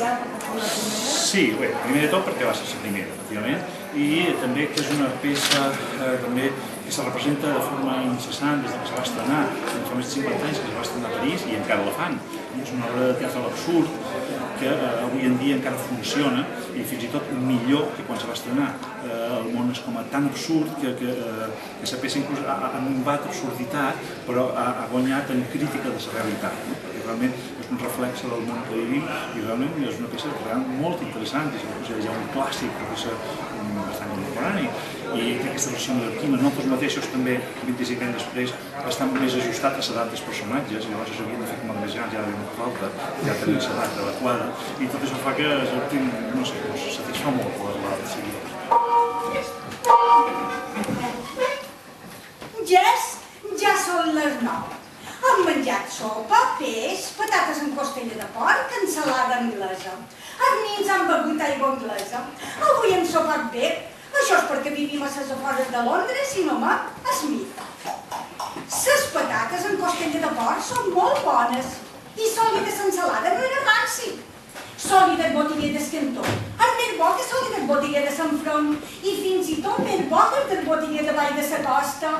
especial perquè fos la primera? Sí, bé, primer de tot perquè va ser la primera, efectivament, i també que és una peça que se representa de forma incessant des que se va estrenar, fa més de 50 anys que se va estrenar a París i encara la fan. És una obra de teatre a l'absurd que avui en dia encara funciona i fins i tot millor que quan se va estrenar. El món és com tan absurd que la peça inclús ha minvat absurditat però ha guanyat en crítica de la realitat, perquè realment és un reflex del món que vivim i realment és una peça molt interessant, és ja un clàssic perquè és bastant contemporani i aquesta versió mallorquina, nosaltres mateixos també 25 anys després estan més ajustats a l'edat dels personatges i llavors s'havien de fer com a més grans, ja no falta, ja tenim l'edat adequada i tot això fa que no sé, satisfà molt la seguidors. Ja són les 9. Hem menjat sopa, peix, patates amb costella de porc, ensalada anglesa. Els nins han begut aigua anglesa. Avui hem sopat bé. Això és perquè vivim a les afores de Londres i no a Smith. Les patates amb costella de porc són molt bones. I sòlida l'ensalada no era ranci. Sòlida el botiguer d'Escantó. El més bo que sòlida el botiguer de Sant Front. I fins i tot més bo que el botiguer de Vall de la Costa.